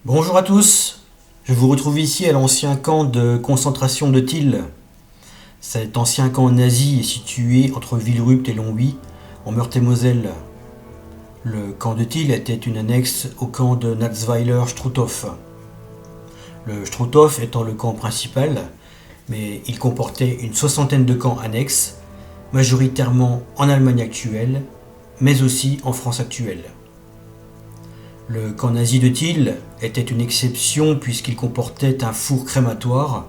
Bonjour à tous, je vous retrouve ici à l'ancien camp de concentration de Till. Cet ancien camp nazi est situé entre Villerupt et Longwy, en Meurthe-et-Moselle. Le camp de Till était une annexe au camp de Natzweiler-Struthof. Le Struthof étant le camp principal, mais il comportait une soixantaine de camps annexes, majoritairement en Allemagne actuelle, mais aussi en France actuelle. Le camp nazi de Till était une exception puisqu'il comportait un four crématoire,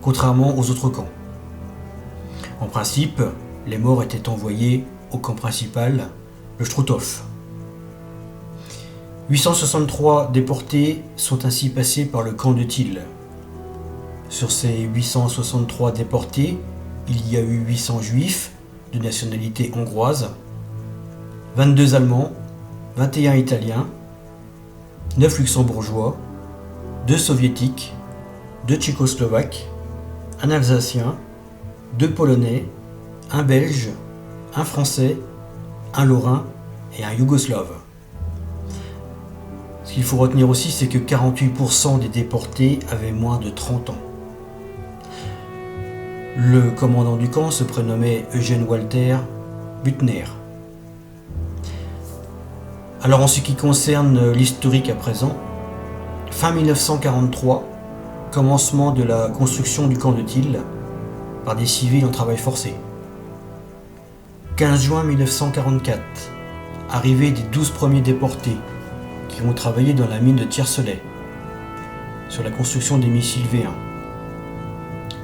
contrairement aux autres camps. En principe, les morts étaient envoyés au camp principal, le Struthof. 863 déportés sont ainsi passés par le camp de Till. Sur ces 863 déportés, il y a eu 800 juifs de nationalité hongroise, 22 allemands, 21 italiens, 9 luxembourgeois, 2 soviétiques, 2 tchécoslovaques, un alsacien, 2 polonais, un belge, un français, un lorrain et un yougoslave. Ce qu'il faut retenir aussi, c'est que 48% des déportés avaient moins de 30 ans. Le commandant du camp se prénommait Eugène Walter Büttner. Alors en ce qui concerne l'historique à présent, fin 1943, commencement de la construction du camp de Till par des civils en travail forcé. 15 juin 1944, arrivée des 12 premiers déportés qui vont travailler dans la mine de Tiercelet, sur la construction des missiles V1.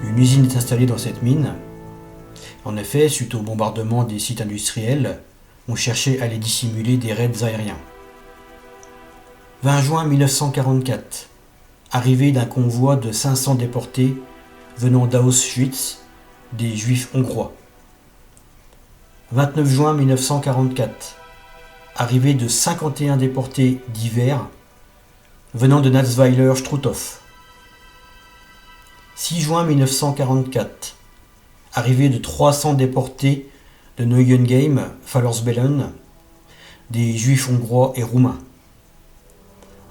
Une usine est installée dans cette mine. En effet, suite au bombardement des sites industriels, on cherchait à les dissimuler des raids aériens. 20 juin 1944, arrivée d'un convoi de 500 déportés venant d'Auschwitz, des juifs hongrois. 29 juin 1944, arrivée de 51 déportés divers venant de Natzweiler-Struthof. 6 juin 1944, arrivée de 300 déportés de Neuengeim, Fallersbellen, des juifs hongrois et roumains.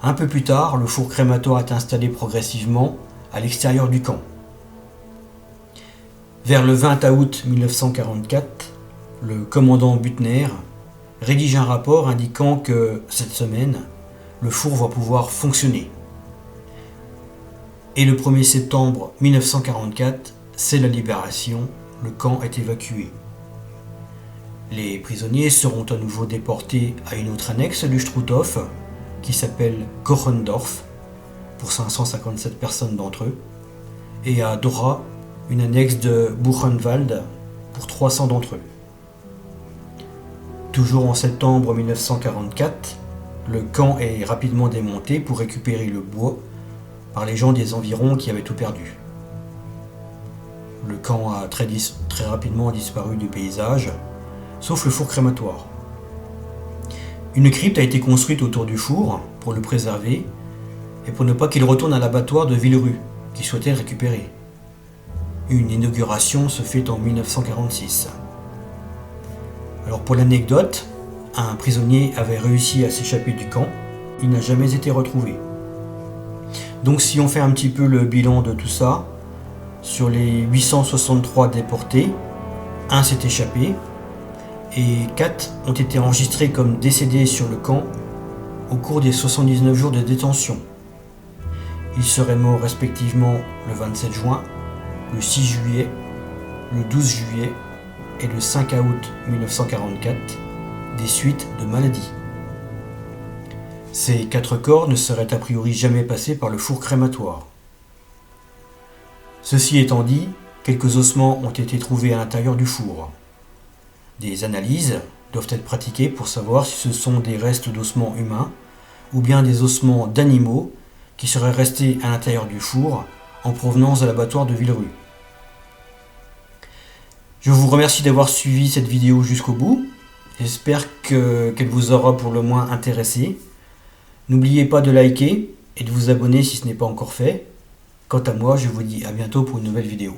Un peu plus tard, le four crématoire est installé progressivement à l'extérieur du camp. Vers le 20 août 1944, le commandant Büttner rédige un rapport indiquant que cette semaine, le four va pouvoir fonctionner. Et le 1er septembre 1944, c'est la libération, le camp est évacué. Les prisonniers seront à nouveau déportés à une autre annexe du Struthof, qui s'appelle Kochendorf, pour 557 personnes d'entre eux, et à Dora, une annexe de Buchenwald, pour 300 d'entre eux. Toujours en septembre 1944, le camp est rapidement démonté pour récupérer le bois par les gens des environs qui avaient tout perdu. Le camp a très rapidement disparu du paysage, sauf le four crématoire. Une crypte a été construite autour du four pour le préserver et pour ne pas qu'il retourne à l'abattoir de Villerupt, qui souhaitait le récupérer. Une inauguration se fait en 1946. Alors pour l'anecdote, un prisonnier avait réussi à s'échapper du camp, il n'a jamais été retrouvé. Donc si on fait un petit peu le bilan de tout ça, sur les 863 déportés, un s'est échappé, et 4 ont été enregistrés comme décédés sur le camp au cours des 79 jours de détention. Ils seraient morts respectivement le 27 juin, le 6 juillet, le 12 juillet et le 5 août 1944 des suites de maladies. Ces 4 corps ne seraient a priori jamais passés par le four crématoire. Ceci étant dit, quelques ossements ont été trouvés à l'intérieur du four. Des analyses doivent être pratiquées pour savoir si ce sont des restes d'ossements humains ou bien des ossements d'animaux qui seraient restés à l'intérieur du four en provenance de l'abattoir de Villerupt. Je vous remercie d'avoir suivi cette vidéo jusqu'au bout. J'espère qu'elle vous aura pour le moins intéressé. N'oubliez pas de liker et de vous abonner si ce n'est pas encore fait. Quant à moi, je vous dis à bientôt pour une nouvelle vidéo.